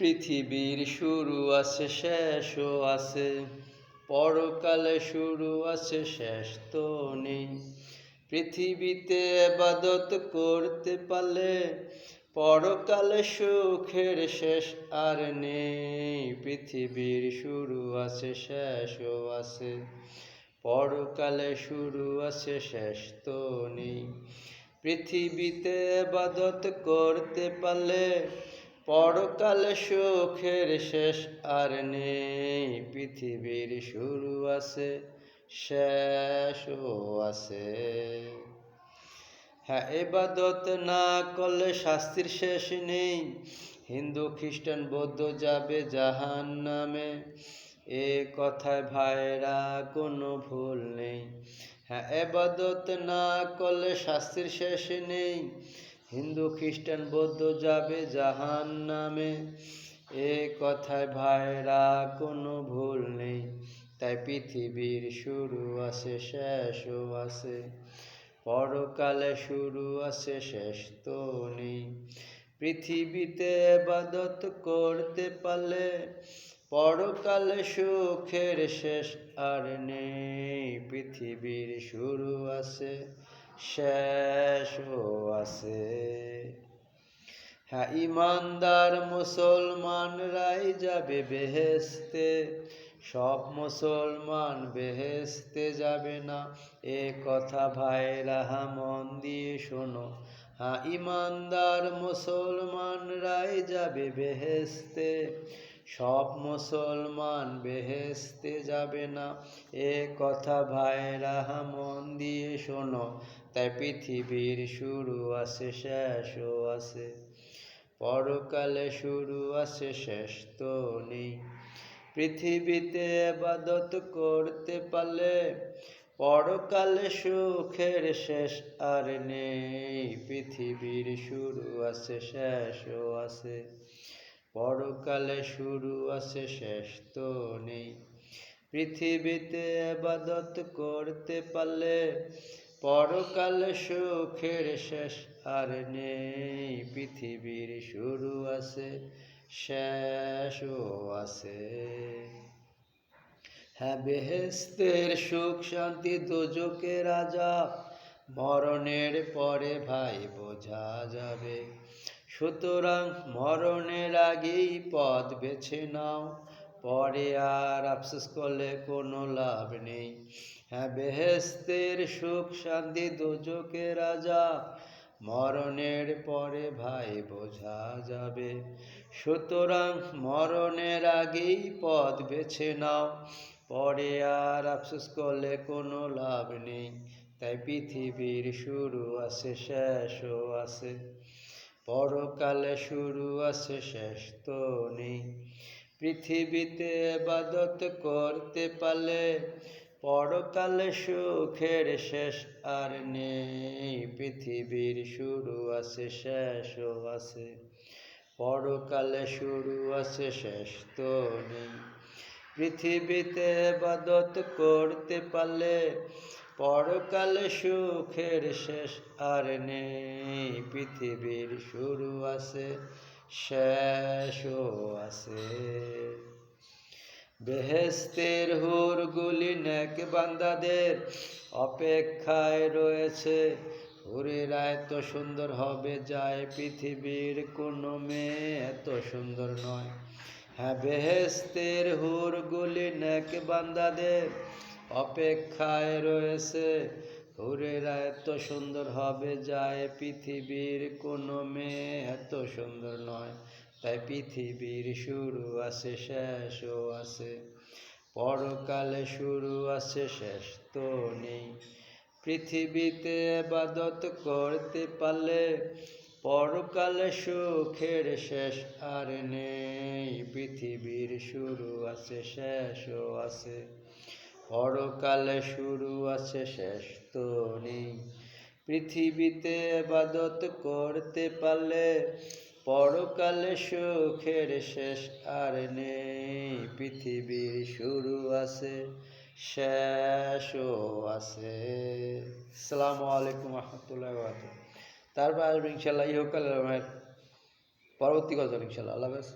পৃথিবীর শুরু আছে শেষও আছে, পরকালে শুরু আছে শেষ তো নেই। পৃথিবীতে ইবাদত করতে পারলে পরকালে সুখের শেষ আর নেই। পৃথিবীর শুরু আছে শেষও আছে, পরকালে শুরু আছে শেষ তো নেই। পৃথিবীতে ইবাদত করতে পারলে পরকালে সুখের শেষ আর নেই। পৃথিবীর শুরু আছে শেষও আছে। হ্যাঁ, ইবাদত না করলে শাস্তির শেষ নেই। হিন্দু খ্রিস্টান বৌদ্ধ যাবে জাহান্নামে, এ কথায় ভাইরা কোনো ভুল নেই। হ্যাঁ, ইবাদত না করলে শাস্তির শেষ নেই। হিন্দু খ্রিস্টান বৌদ্ধ যাবে জাহান্নামে, এ কথায় ভাইরা কোনো ভুল নেই। তাই পৃথিবীর শুরু আছে শেষও আছে, পরকালে শুরু আছে শেষ তো নেই। পৃথিবীতে ইবাদত করতে পারলে পরকালে সুখের শেষ আর নেই। পৃথিবীর শুরু আছে শেষও আছে। হ্যাঁ, ইমানদার মুসলমানরাই যাবে বেহেশতে, সব মুসলমান বেহেশতে যাবে না, এ কথা ভাইরা মন দিয়ে শোনো। হ্যাঁ, ইমানদার মুসলমানরাই যাবে বেহেশতে, সব মুসলমান বেহেশতে যাবে না, এ কথা ভাইরা মন দিয়ে শোনো। তাই পৃথিবীর শুরু আছে শেষও আছে, পরকালে শুরু আছে শেষ তো নেই। পৃথিবীতে ইবাদত করতে পারলে পরকালে সুখের শেষ আর নেই। পৃথিবীর শুরু আছে শেষও আছে, পরকালে শুরু আছে শেষ তো নেই। পৃথিবীতে ইবাদত করতে পারলে পরকালে সুখের শেষ আর নেই। পৃথিবীর শুরু আছে শেষও আছে। হ্যাঁ, বেহেশতের সুখ শান্তি দোজখের আযাব মরণের পরে ভাই বোঝা যাবে। সুতরাং মরণের আগেই পথ বেছে নাও, পরে আর আফসোস করলে কোনো লাভ নেই। হ্যাঁ, বেহেশতের সুখ শান্তি দোজখের আযাব মরণের পরে ভাই বোঝা যাবে। সুতরাং মরণের আগেই পথ বেছে নাও, পরে আর আফসোস করলে কোনো লাভ নেই। তাই পৃথিবীর শুরু আছে শেষও আছে, পরকালে শুরু আছে শেষ তো নেই। পৃথিবীতে ইবাদত করতে পারলে পরকালে সুখের শেষ আর নেই। পৃথিবীর শুরু আছে শেষও আছে, পরকালে শুরু আছে শেষ তো নেই। পৃথিবীতে ইবাদত করতে পারলে পরকালে সুখের শেষ আর নেই। পৃথিবীর শুরু আছে শেষও আছে। বেহেশতের হুরগুলি নেক বান্দাদের অপেক্ষায় রয়েছে, হুরেরা এত সুন্দর হবে যায়, পৃথিবীর কোনো মেয়ে এত সুন্দর নয়। হ্যাঁ, বেহেশতের হুরগুলি নেক বান্দাদের অপেক্ষায় রয়েছে, হুরেরা এত সুন্দর হবে যায়, পৃথিবীর কোনো মেয়ে এত সুন্দর নয়। তাই পৃথিবীর শুরু আছে শেষও আছে, পরকালে শুরু আছে শেষ তো নেই। পৃথিবীতে ইবাদত করতে পারলে পরকালে সুখের শেষ আর নেই। পৃথিবীর শুরু আছে শেষও আছে, পরকালে শুরু আছে শেষ তো নেই। পৃথিবীতে ইবাদত করতে পারলে পরকালে সুখের শেষ আর নেই। পৃথিবীর শুরু আছে শেষও আছে। আসসালামু আলাইকুম রহমতুল্লাহি ওয়া বারাকাতুহু। তারপর আসবে ইনশাল্লাহ ইহকালের পরবর্তী গজল ইনশাল্লাহ। আল্লাহ হাফেজ।